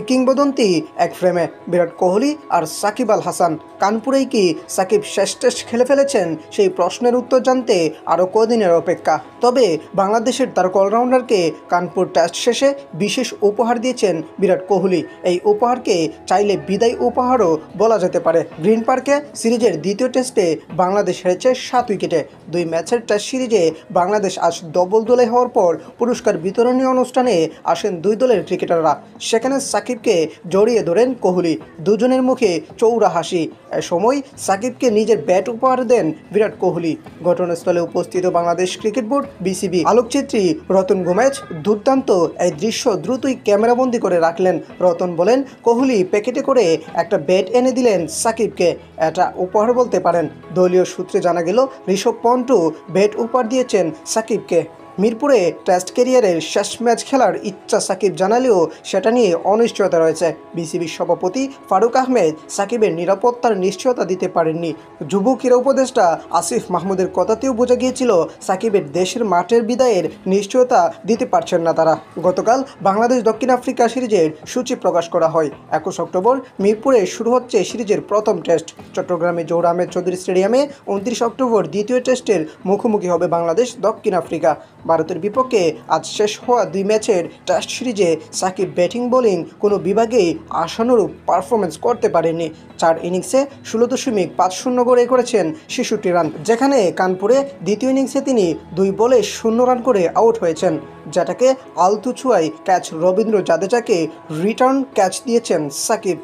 কিংবদন্তি এক ফ্রেমে বিরাট কোহলি আর সাকিব আল হাসান। কানপুরেই কি সাকিব শেষ টেস্ট খেলে ফেলেছেন? সেই প্রশ্নের উত্তর জানতে আরও কদিনের অপেক্ষা। তবে বাংলাদেশের তারকা অলরাউন্ডারকে কানপুর টেস্ট শেষে বিশেষ উপহার দিয়েছেন বিরাট কোহলি। এই উপহারকে চাইলে বিদায় উপহারও বলা যেতে পারে। গ্রিন পার্কে সিরিজের দ্বিতীয় টেস্টে বাংলাদেশ হেরেছে 7 উইকেটে। 2 ম্যাচের টেস্ট সিরিজে বাংলাদেশ আজ ডবল দলে হওয়ার পর পুরস্কার বিতরণী অনুষ্ঠানে আসেন 2 দলের ক্রিকেটাররা। সেখানে সাকিবকে জড়িয়ে ধরেন কোহলি। দুজনের মুখে চৌড়া হাসি। এ সময় সাকিবকে নিজের ব্যাট উপহার দেন বিরাট কোহলি। ঘটনাস্থলে উপস্থিত বাংলাদেশ ক্রিকেট বোর্ড বিসিবি আলোকচিত্রী রতন গোমেজ দুর্দান্ত এই দৃশ্য দ্রুতই ক্যামেরাবন্দি করে রাখলেন। রতন বলেন, কোহলি প্যাকেটে করে একটা ব্যাট এনে দিলেন সাকিবকে। এটা উপহার বলতে পারেন। দলীয় সূত্রে জানা গেল, ঋষভ পন্টু ব্যাট উপহার দিয়েছেন সাকিবকে। মিরপুরে টেস্ট ক্যারিয়ারের শেষ ম্যাচ খেলার ইচ্ছা সাকিব জানালেও সেটা নিয়ে অনিশ্চয়তা রয়েছে। বিসিবির সভাপতি ফারুক আহমেদ সাকিবের নিরাপত্তার নিশ্চয়তা দিতে পারেননি। যুব ক্রীড়া উপদেষ্টা আসিফ মাহমুদের কথাতেও বোঝা গিয়েছিল সাকিবের দেশের মাঠের বিদায়ের নিশ্চয়তা দিতে পারছেন না তারা। গতকাল বাংলাদেশ দক্ষিণ আফ্রিকা সিরিজের সূচি প্রকাশ করা হয়। 21 অক্টোবর মিরপুরে শুরু হচ্ছে সিরিজের প্রথম টেস্ট। চট্টগ্রামে জহুর আহমেদ চৌধুরী স্টেডিয়ামে 29 অক্টোবর দ্বিতীয় টেস্টের মুখোমুখি হবে বাংলাদেশ দক্ষিণ আফ্রিকা। ভারতের বিপক্ষে আজ শেষ হওয়া 2 ম্যাচের টেস্ট সিরিজে সাকিব ব্যাটিং বোলিং কোনো বিভাগেই আশানুরূপ পারফরমেন্স করতে পারেননি। 4 ইনিংসে 16.50 গড়ে করেছেন 66 রান, যেখানে কানপুরে দ্বিতীয় ইনিংসে তিনি 2 বলে 0 রান করে আউট হয়েছেন, যেটাকে আলতু ছোঁয়ায় ক্যাচ রবীন্দ্র জাদেজাকে রিটার্ন ক্যাচ দিয়েছেন সাকিব।